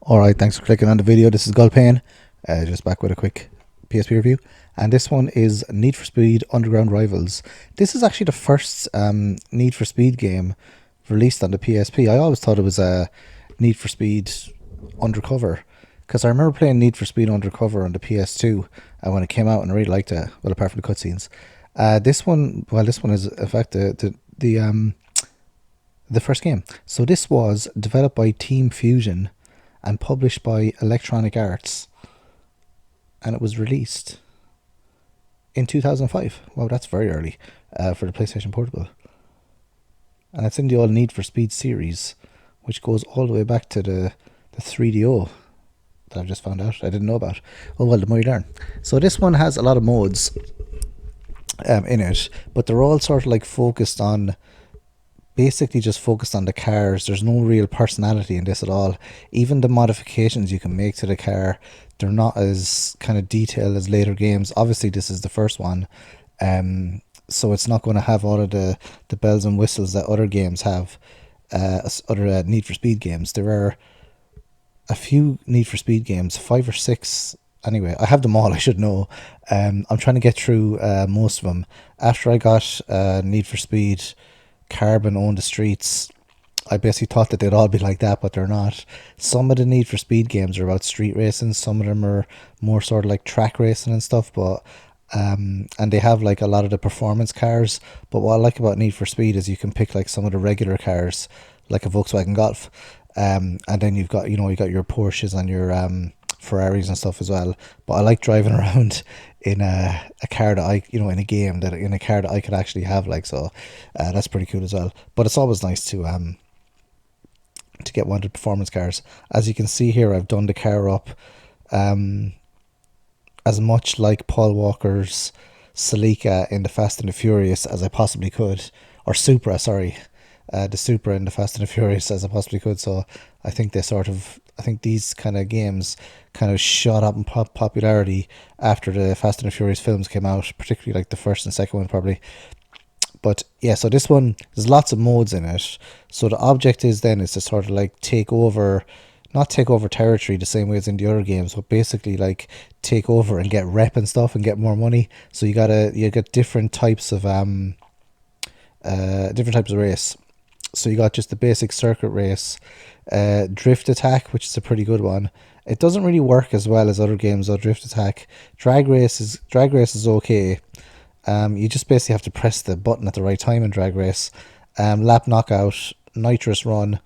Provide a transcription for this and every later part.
Alright, thanks for clicking on the video. This is Gulpane, just back with a quick PSP review. And this one is Need for Speed Underground Rivals. This is actually the first Need for Speed game released on the PSP. I always thought it was a Need for Speed Undercover, because I remember playing Need for Speed Undercover on the PS2 when it came out, and I really liked it, well, apart from the cutscenes. This one is in fact the first game. So this was developed by Team Fusion and published by Electronic Arts, and it was released in 2005. Wow, that's very early for the PlayStation Portable. And it's in the old Need for Speed series, which goes all the way back to the 3DO that I've just found out. I didn't know about. Well, the more you learn. So this one has a lot of modes in it, but they're all sort of like basically just focused on the cars. There's no real personality in this at all. Even the modifications you can make to the car, they're not as kind of detailed as later games. Obviously this is the first one, so it's not going to have all of the bells and whistles that other games have, other Need for Speed games. There are a few Need for Speed games, 5 or 6 anyway. I have them all, I should know. I'm trying to get through most of them. After I got Need for Speed Carbon Own the Streets, I basically thought that they'd all be like that, but they're not. Some of the Need for Speed games are about street racing, some of them are more sort of like track racing and stuff, but and they have like a lot of the performance cars. But what I like about Need for Speed is you can pick like some of the regular cars, like a Volkswagen Golf, and then you've got you got your Porsches and your Ferraris and stuff as well. But I like driving around in a car that I in a game, that in a car that I could actually have, like, so that's pretty cool as well. But it's always nice to get one of the performance cars. As you can see here, I've done the car up as much like Paul Walker's Celica in the Fast and the Furious as I possibly could, or Supra, sorry, the Supra in the Fast and the Furious as I possibly could. So I think these kind of games kind of shot up in popularity after the Fast and the Furious films came out, particularly like the first and second one probably. But yeah, so this one, there's lots of modes in it. So the object is to sort of like not take over territory the same way as in the other games, but basically like take over and get rep and stuff and get more money. So you get different types of race. So you got just the basic circuit race, drift attack, which is a pretty good one. It doesn't really work as well as other games though, drift attack. Drag race is okay. You just basically have to press the button at the right time in drag race. Lap knockout, nitrous run,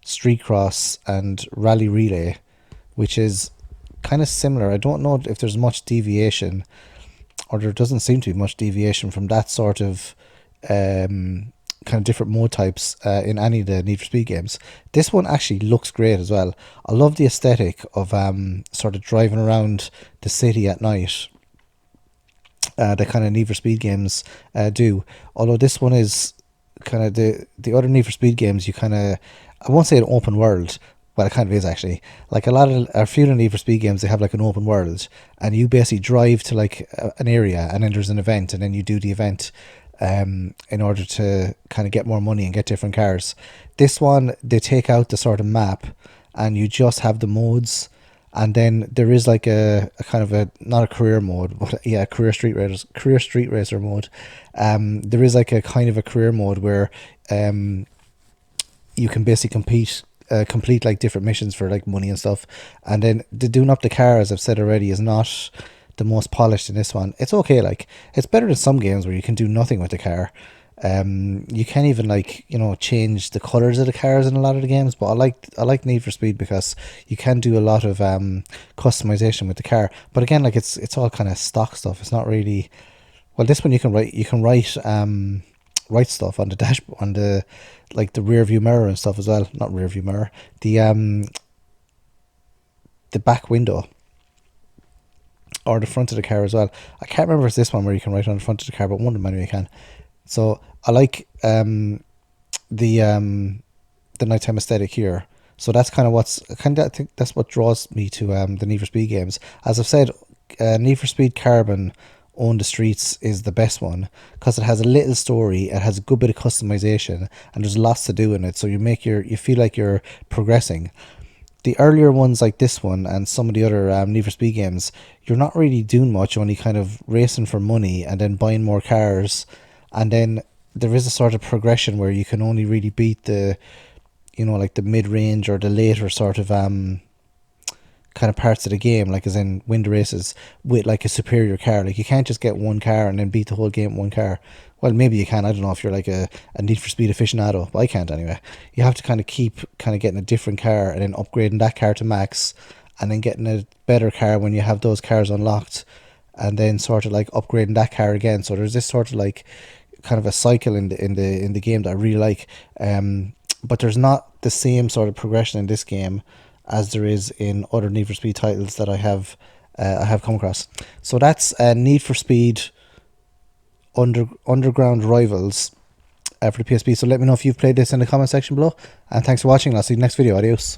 street cross, and rally relay, which is kind of similar. I don't know if there's much deviation, or there doesn't seem to be much deviation from that sort of kind of different mode types in any of the Need for Speed games. This one actually looks great as well. I love the aesthetic of sort of driving around the city at night. The kind of Need for Speed games do. Although this one is kind of the other Need for Speed games, you kind of, I won't say an open world, but it kind of is actually. Like a few of the Need for Speed games, they have like an open world, and you basically drive to like an area, and then there's an event, and then you do the event in order to kind of get more money and get different cars. This one, they take out the sort of map, and you just have the modes. And then there is like a kind of not a career mode, but yeah, career street racer mode. There is like a kind of a career mode where you can basically complete like different missions for like money and stuff. And then the doing up the car, as I've said already, is not the most polished in this one. It's okay, like it's better than some games where you can do nothing with the car. You can't even like change the colors of the cars in a lot of the games, but I like Need for Speed because you can do a lot of customization with the car. But again, like it's all kind of stock stuff. It's not really, well, this one you can write stuff on the dashboard, on the like the rear view mirror and stuff as well. Not rear view mirror, the back window, or the front of the car as well. I can't remember if it's this one where you can write on the front of the car, but one of them anyway you can. So I like the nighttime aesthetic here. So that's kind of I think that's what draws me to the Need for Speed games. As I've said, Need for Speed Carbon Own the Streets is the best one, because it has a little story, it has a good bit of customization, and there's lots to do in it, so you feel like you're progressing. The earlier ones like this one and some of the other Need for Speed games, you're not really doing much, only kind of racing for money and then buying more cars, and then there is a sort of progression where you can only really beat the, like the mid-range or the later sort of kind of parts of the game, like as in win the races with like a superior car. Like you can't just get one car and then beat the whole game with one car. Well, maybe you can. I don't know if you're like a Need for Speed aficionado, but I can't anyway. You have to kind of keep kind of getting a different car and then upgrading that car to max, and then getting a better car when you have those cars unlocked, and then sort of like upgrading that car again. So there's this sort of like kind of a cycle in the game that I really like. But there's not the same sort of progression in this game as there is in other Need for Speed titles that I have come across. So that's Need for Speed Underground Rivals for the PSP. So let me know if you've played this in the comment section below. And thanks for watching. I'll see you in the next video. Adios.